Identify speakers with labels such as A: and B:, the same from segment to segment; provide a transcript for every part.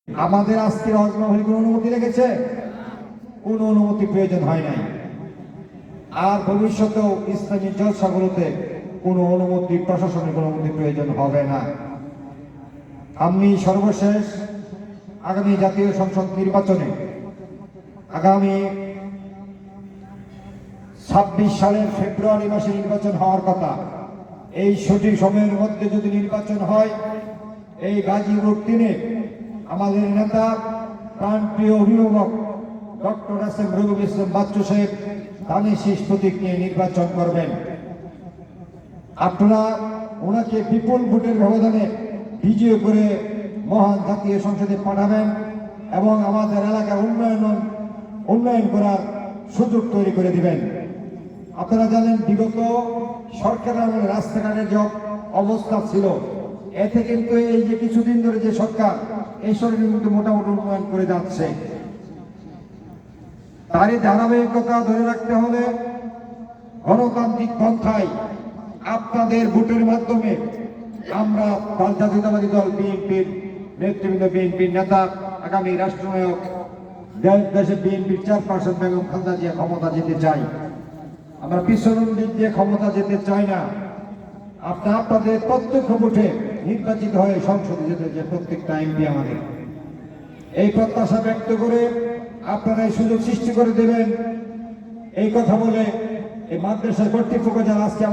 A: আমাদের আজকের হজমাহলে কোনো অনুমতি রেখেছে? কোনো অনুমতি প্রয়োজন হয় নাই। আর ভবিষ্যতেও ইসলামী জলসাগুলোতে কোনো অনুমতি, প্রশাসনিক অনুমতি প্রয়োজন হবে না। আমি সর্বশেষ আগামী জাতীয় সংসদ নির্বাচনে আগামী 26 সালের ফেব্রুয়ারি মাসে নির্বাচন হওয়ার কথা। এই সঠিক সময়ের মধ্যে যদি নির্বাচন হয়, এই গাজীপুর দিনে আমাদের নেতা প্রাণপ্রিয় অভিভাবক doctor S M Rabiul Islam Bachchu সাহেব ধানের শীষ প্রতীক নিয়ে নির্বাচন করবেন। আপনারা ওনাকে বিপুল ভোটের ব্যবধানে বিজয় করে মহান জাতীয় সংসদে পাঠাবেন এবং আমাদের এলাকার উন্নয়ন করার সুযোগ তৈরি করে দিবেন। আপনারা জানেন, বিগত সরকারের আমলে রাস্তাঘাটের যে অবস্থা ছিল, এতে কিন্তু এই যে কিছুদিন ধরে যে সরকার, এই সরকার কিন্তু মোটামুটি উন্নয়ন করে যাচ্ছে। তারই ধারাবাহিকতা ধরে রাখতে হলে গণতান্ত্রিক পন্থায় আপনাদের ভোটের মাধ্যমে আমরা জাতীয়তাবাদী দল বিএনপির নেতৃবৃন্দ, বিএনপির নেতা, আগামী রাষ্ট্রনায়ক দেশের বিএনপির চেয়ারপারসন বেগম খালেদা জিয়া ক্ষমতা যেতে চাই। আমরা পিছনের দিক দিয়ে ক্ষমতা যেতে চাই না। আপনাদের প্রত্যক্ষ ভোটে নির্বাচিত হয়ে সংসদে যেতে যে প্রত্যেকটা এমপি আমাদের, এই প্রত্যাশা ব্যক্ত করে আপনারা এই সুযোগ সৃষ্টি করে দেবেন। এই কথা বলে এই মাদ্রাসার কর্তৃপক্ষ যারা আজকে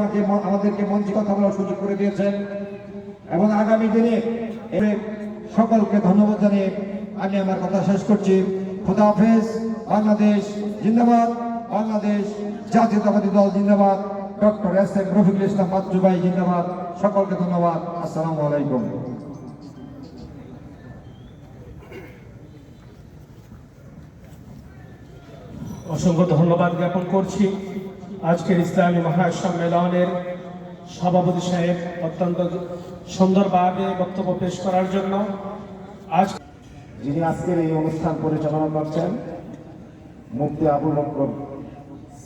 A: আমাদেরকে মঞ্চে কথা বলার সুযোগ করে দিয়েছেন এবং আগামী দিনে সকলকে ধন্যবাদ জানিয়ে আমি আমার কথা শেষ করছি। খোদা হাফেজ। বাংলাদেশ জিন্দাবাদ, বাংলাদেশ জাতীয়তাবাদী দল জিন্দাবাদ, doctor S M Rafiqul Islam Bachchu ভাই জিন্দাবাদ। সকলকে ধন্যবাদ। আসসালামু আলাইকুম।
B: অসংখ্য ধন্যবাদ জ্ঞাপন করছি আজকের ইসলামী মহাসম্মেলনের সভাপতি সাহেব অত্যন্ত সুন্দরভাবে বক্তব্য পেশ করার জন্য।
A: যিনি আজকের এই অনুষ্ঠান পরিচালনা করছেন, মুফতি আবু বকর